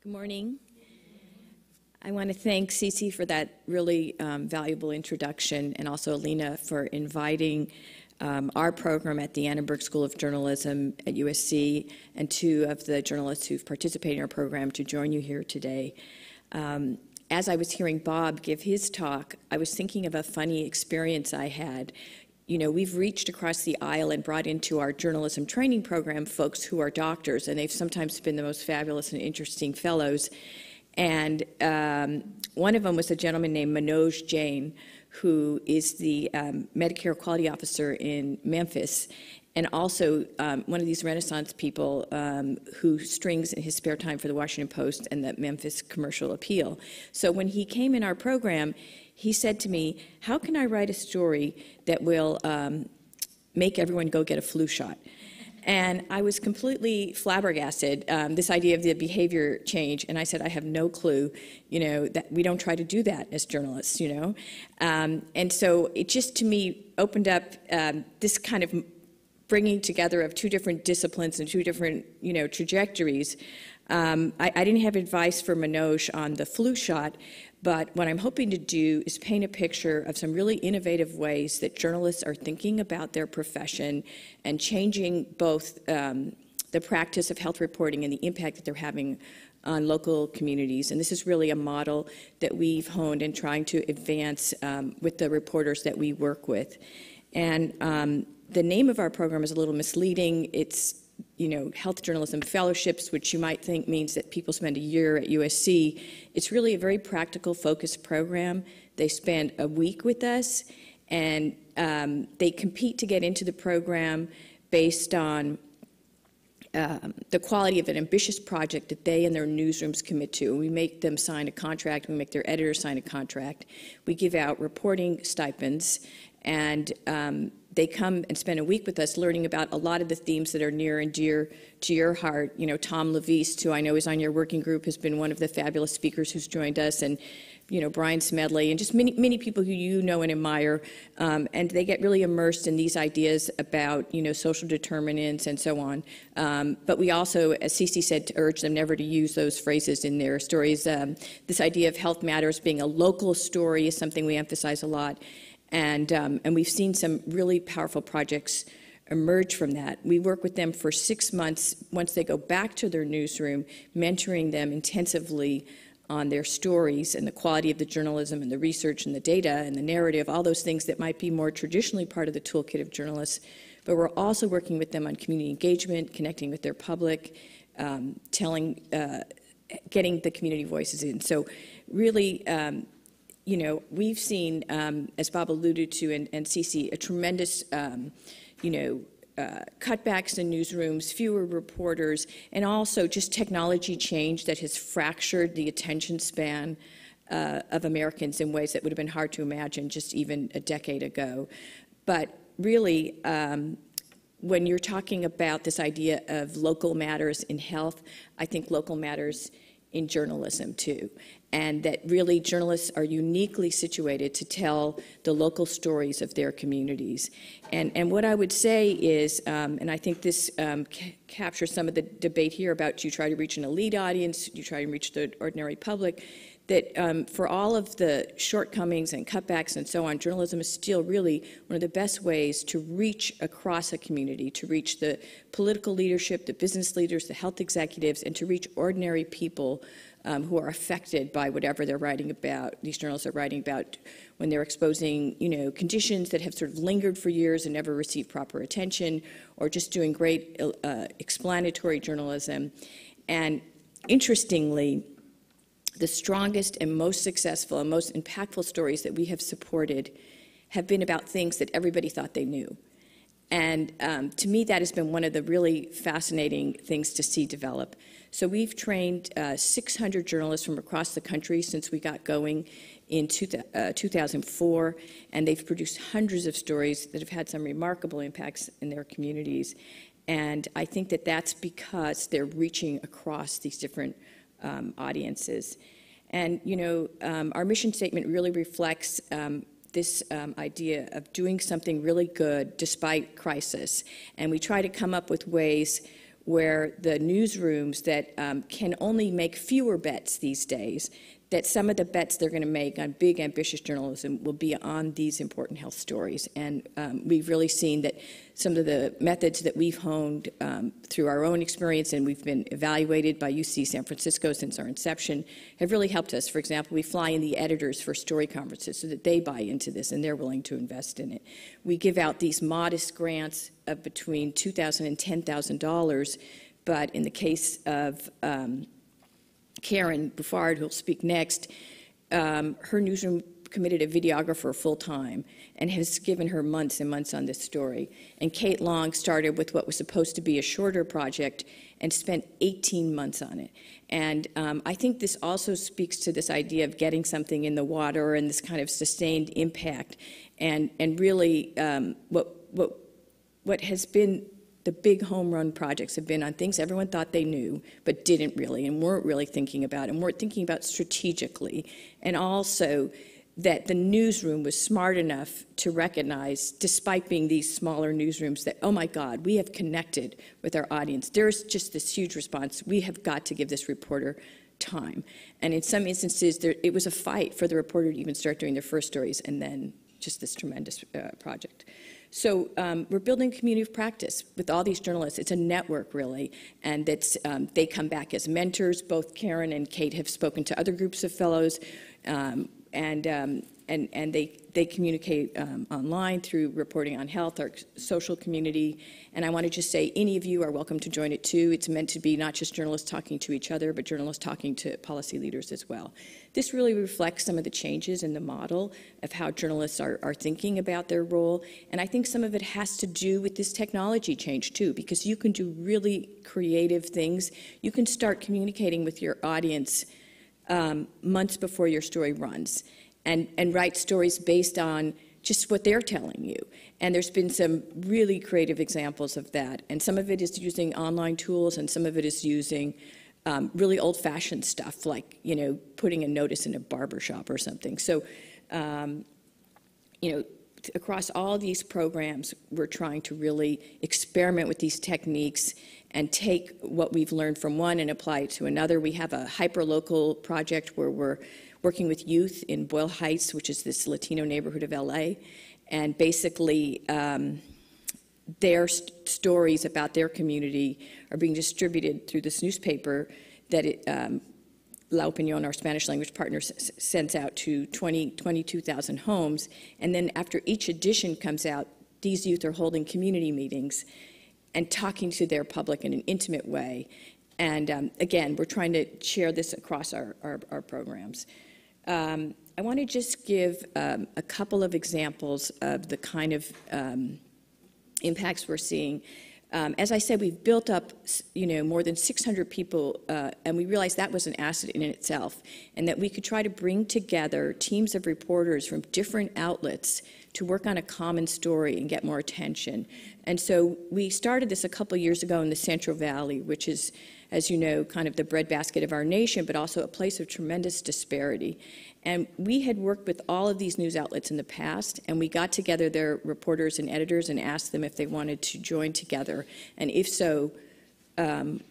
Good morning. I want to thank Cece for that really valuable introduction, and also Alina for inviting our program at the Annenberg School of Journalism at USC and two of the journalists who've participated in our program to join you here today. As I was hearing Bob give his talk, I was thinking of a funny experience I had. You know, we've reached across the aisle and brought into our journalism training program folks who are doctors, and they've sometimes been the most fabulous and interesting fellows. And one of them was a gentleman named Manoj Jain, who is the Medicare Quality Officer in Memphis, and also one of these Renaissance people who strings in his spare time for the Washington Post and the Memphis Commercial Appeal. So when he came in our program, he said to me, "How can I write a story that will make everyone go get a flu shot?" And I was completely flabbergasted, this idea of the behavior change. And I said, I have no clue, you know, that we don't try to do that as journalists, you know. And so it just, to me, opened up this kind of bringing together of two different disciplines and two different, you know, trajectories. I didn't have advice for Manoj on the flu shot, but what I'm hoping to do is paint a picture of some really innovative ways that journalists are thinking about their profession and changing both the practice of health reporting and the impact that they're having on local communities. And this is really a model that we've honed in trying to advance with the reporters that we work with. And the name of our program is a little misleading. It's, you know, Health Journalism Fellowships, which you might think means that people spend a year at USC. It's really a very practical, focused program. They spend a week with us, and they compete to get into the program based on the quality of an ambitious project that they and their newsrooms commit to. We make them sign a contract. We make their editors sign a contract. We give out reporting stipends, and they come and spend a week with us learning about a lot of the themes that are near and dear to your heart. You know, Tom Leviste, who I know is on your working group, has been one of the fabulous speakers who's joined us, and, you know, Brian Smedley, and just many people who you know and admire. And they get really immersed in these ideas about, you know, social determinants and so on. But we also, as Cece said, to urge them never to use those phrases in their stories. This idea of health matters being a local story is something we emphasize a lot. And we've seen some really powerful projects emerge from that. We work with them for 6 months once they go back to their newsroom, mentoring them intensively on their stories and the quality of the journalism and the research and the data and the narrative, all those things that might be more traditionally part of the toolkit of journalists. But we're also working with them on community engagement, connecting with their public, getting the community voices in. So really, you know, we've seen, as Bob alluded to and Cece, a tremendous, you know, cutbacks in newsrooms, fewer reporters, and also just technology change that has fractured the attention span of Americans in ways that would have been hard to imagine just even a decade ago. But really, when you're talking about this idea of local matters in health, I think local matters in journalism too, and that really journalists are uniquely situated to tell the local stories of their communities. And what I would say is, and I think this captures some of the debate here about, do you try to reach an elite audience, do you try to reach the ordinary public, that for all of the shortcomings and cutbacks and so on, journalism is still really one of the best ways to reach across a community, to reach the political leadership, the business leaders, the health executives, and to reach ordinary people who are affected by whatever they're writing about, these journalists are writing about, when they're exposing, you know, conditions that have sort of lingered for years and never received proper attention, or just doing great explanatory journalism. And interestingly, the strongest and most successful and most impactful stories that we have supported have been about things that everybody thought they knew. And to me, that has been one of the really fascinating things to see develop. So we've trained 600 journalists from across the country since we got going in 2004, and they've produced hundreds of stories that have had some remarkable impacts in their communities. And I think that that's because they're reaching across these different audiences. And, you know, our mission statement really reflects this idea of doing something really good despite crisis. And we try to come up with ways where the newsrooms that can only make fewer bets these days, that some of the bets they're going to make on big, ambitious journalism will be on these important health stories. And we've really seen that some of the methods that we've honed through our own experience, and we've been evaluated by UC San Francisco since our inception, have really helped us. For example, we fly in the editors for story conferences so that they buy into this and they're willing to invest in it. We give out these modest grants of between $2,000 and $10,000, but in the case of Karen Buffard, who'll speak next, her newsroom committed a videographer full-time and has given her months and months on this story. And Kate Long started with what was supposed to be a shorter project and spent 18 months on it. And I think this also speaks to this idea of getting something in the water and this kind of sustained impact. And really what has been the big home run projects have been on things everyone thought they knew, but didn't really and weren't really thinking about, and weren't thinking about strategically. And also that the newsroom was smart enough to recognize, despite being these smaller newsrooms, that, oh my God, we have connected with our audience. There's just this huge response. We have got to give this reporter time. And in some instances, it was a fight for the reporter to even start doing their first stories, and then just this tremendous project. So we're building a community of practice with all these journalists. It's a network, really, and that's, they come back as mentors. Both Karen and Kate have spoken to other groups of fellows, and they communicate online through reporting on health, our social community. And I want to just say, any of you are welcome to join it too. It's meant to be not just journalists talking to each other, but journalists talking to policy leaders as well. This really reflects some of the changes in the model of how journalists are thinking about their role. And I think some of it has to do with this technology change too, because you can do really creative things. You can start communicating with your audience months before your story runs, and write stories based on just what they're telling you. And there's been some really creative examples of that. And some of it is using online tools, and some of it is using really old-fashioned stuff, like, you know, putting a notice in a barbershop or something. So, you know, across all these programs, we're trying to really experiment with these techniques and take what we've learned from one and apply it to another. We have a hyper-local project where we're working with youth in Boyle Heights, which is this Latino neighborhood of LA, and basically their stories about their community are being distributed through this newspaper that La Opinión, our Spanish language partner, sends out to 22,000 homes. And then after each edition comes out, these youth are holding community meetings and talking to their public in an intimate way. And again, we're trying to share this across our programs. I want to just give a couple of examples of the kind of impacts we're seeing. As I said, we've built up, you know, more than 600 people, and we realized that was an asset in itself, and that we could try to bring together teams of reporters from different outlets to work on a common story and get more attention. And so we started this a couple years ago in the Central Valley, which is, as you know, kind of the breadbasket of our nation, but also a place of tremendous disparity. And we had worked with all of these news outlets in the past, and we got together their reporters and editors and asked them if they wanted to join together, and if so,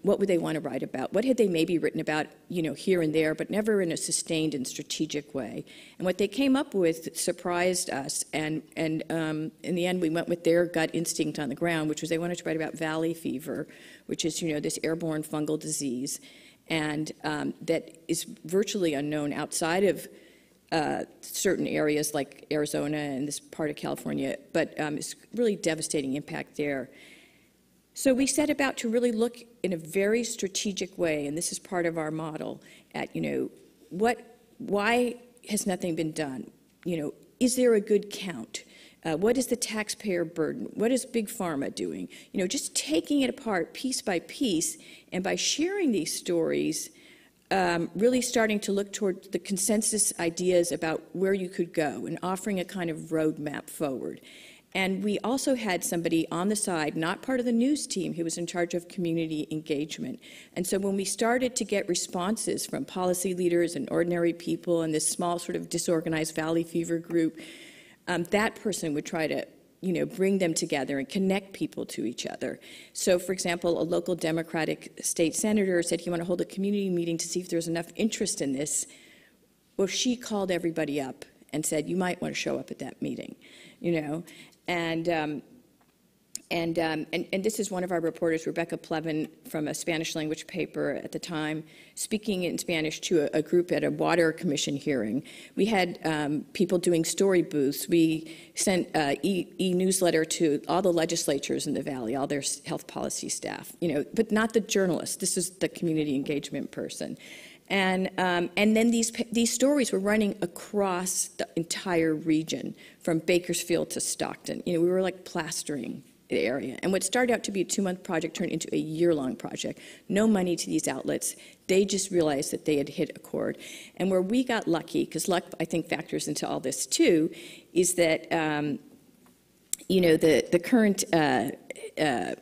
what would they want to write about? What had they maybe written about, you know, here and there, but never in a sustained and strategic way? And what they came up with surprised us, and in the end, we went with their gut instinct on the ground, which was they wanted to write about valley fever, which is, you know, this airborne fungal disease, and that is virtually unknown outside of certain areas like Arizona and this part of California, but it's really devastating impact there. So we set about to really look in a very strategic way, and this is part of our model, at, you know, why has nothing been done? You know, is there a good count? What is the taxpayer burden? What is Big Pharma doing? You know, just taking it apart piece by piece, and by sharing these stories, really starting to look toward the consensus ideas about where you could go and offering a kind of roadmap forward. And we also had somebody on the side, not part of the news team, who was in charge of community engagement. And so when we started to get responses from policy leaders and ordinary people and this small sort of disorganized valley fever group, that person would try to bring them together and connect people to each other. So, for example, a local Democratic state senator said he wanted to hold a community meeting to see if there's enough interest in this. Well, she called everybody up and said, you might want to show up at that meeting, And this is one of our reporters, Rebecca Plevin, from a Spanish language paper at the time, speaking in Spanish to a group at a water commission hearing. We had people doing story booths. We sent e-newsletter to all the legislatures in the Valley, all their health policy staff, but not the journalists. This is the community engagement person. And then these stories were running across the entire region, from Bakersfield to Stockton. We were like plastering the area. And what started out to be a 2-month project turned into a year-long project. No money to these outlets. They just realized that they had hit a chord. And where we got lucky, because luck, I think, factors into all this too, is that the current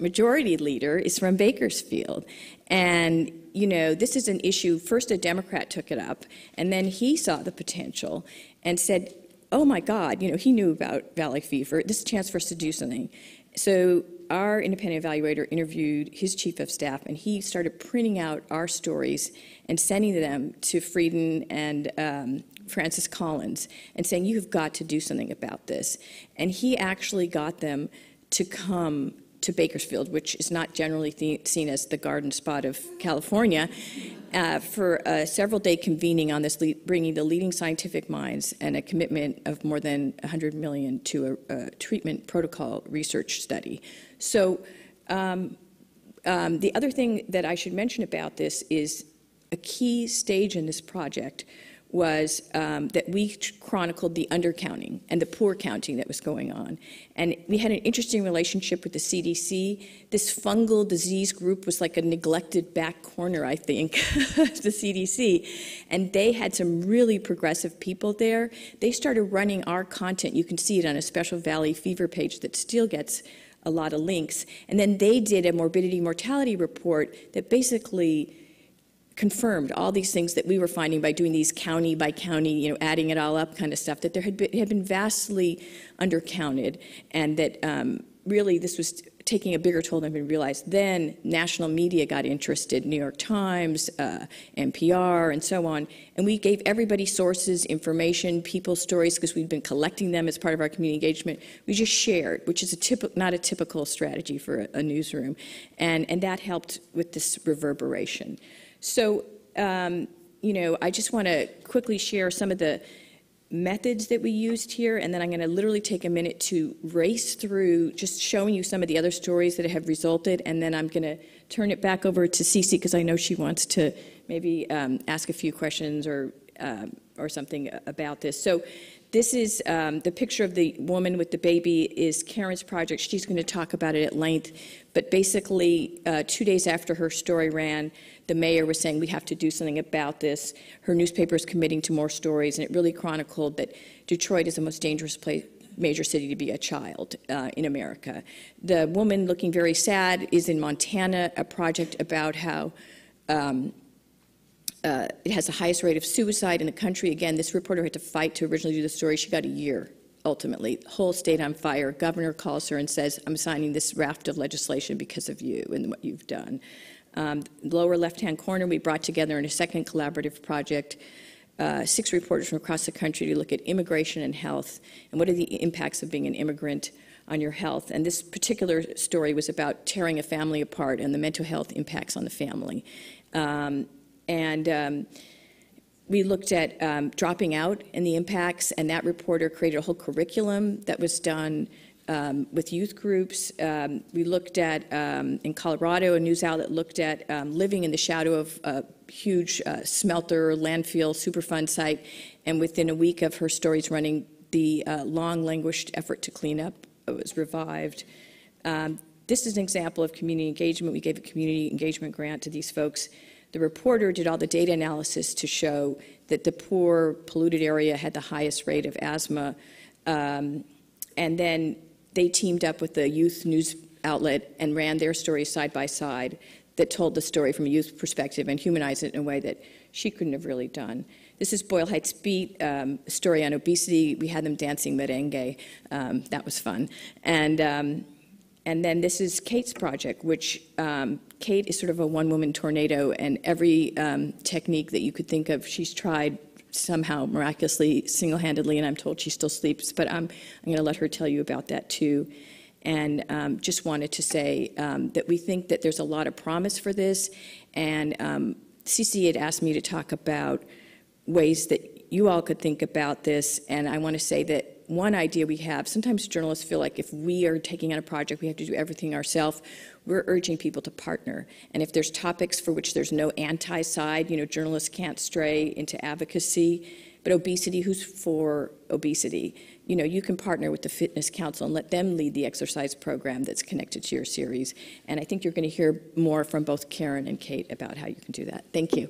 majority leader is from Bakersfield. And this is an issue. First, a Democrat took it up, and then he saw the potential and said, oh my God, he knew about Valley Fever. This is a chance for us to do something. So our independent evaluator interviewed his chief of staff, and he started printing out our stories and sending them to Frieden and Francis Collins and saying, you have got to do something about this. And he actually got them to come to Bakersfield, which is not generally seen as the garden spot of California, for a several-day convening on this, bringing the leading scientific minds and a commitment of more than $100 million to a treatment protocol research study. So the other thing that I should mention about this is a key stage in this project was that we chronicled the undercounting and the poor counting that was going on. And we had an interesting relationship with the CDC. This fungal disease group was like a neglected back corner, I think, of the CDC. And they had some really progressive people there. They started running our content. You can see it on a special Valley Fever page that still gets a lot of links. And then they did a morbidity mortality report that basically confirmed all these things that we were finding by doing these county by county, adding it all up kind of stuff, that there had been vastly undercounted, and that really this was taking a bigger toll than we realized. Then national media got interested, New York Times, NPR, and so on, and we gave everybody sources, information, people's stories, because we'd been collecting them as part of our community engagement. We just shared, which is not a typical strategy for a newsroom, and that helped with this reverberation. So, I just want to quickly share some of the methods that we used here, and then I'm going to literally take a minute to race through just showing you some of the other stories that have resulted, and then I'm going to turn it back over to Cece, because I know she wants to maybe ask a few questions or something about this. So this is the picture of the woman with the baby is Karen's project. She's going to talk about it at length. But basically, 2 days after her story ran, the mayor was saying, we have to do something about this. Her newspaper is committing to more stories, and it really chronicled that Detroit is the most dangerous major city to be a child in America. The woman looking very sad is in Montana, a project about how it has the highest rate of suicide in the country. Again, this reporter had to fight to originally do the story. She got a year, ultimately. The whole state on fire. Governor calls her and says, I'm signing this raft of legislation because of you and what you've done. Lower left-hand corner, we brought together in a second collaborative project 6 reporters from across the country to look at immigration and health, and what are the impacts of being an immigrant on your health. And this particular story was about tearing a family apart and the mental health impacts on the family. We looked at dropping out and the impacts, and that reporter created a whole curriculum that was done with youth groups. We looked at, in Colorado, a news outlet looked at living in the shadow of a huge smelter, landfill, Superfund site, and within a week of her stories running, the long languished effort to clean up was revived. This is an example of community engagement. We gave a community engagement grant to these folks. The reporter did all the data analysis to show that the poor, polluted area had the highest rate of asthma. And then they teamed up with the youth news outlet and ran their stories side by side. that told the story from a youth perspective and humanized it in a way that she couldn't have really done. This is Boyle Heights Beat, a story on obesity. We had them dancing merengue. That was fun. And then this is Kate's project, which Kate is sort of a one-woman tornado, and every technique that you could think of, she's tried somehow miraculously, single-handedly, and I'm told she still sleeps, but I'm going to let her tell you about that too. And just wanted to say that we think that there's a lot of promise for this, and CC had asked me to talk about ways that you all could think about this, and I want to say that one idea we have, sometimes journalists feel like if we are taking on a project, we have to do everything ourselves. We're urging people to partner. And if there's topics for which there's no anti-side, journalists can't stray into advocacy, but obesity, who's for obesity? You can partner with the Fitness Council and let them lead the exercise program that's connected to your series. And I think you're going to hear more from both Karen and Kate about how you can do that. Thank you.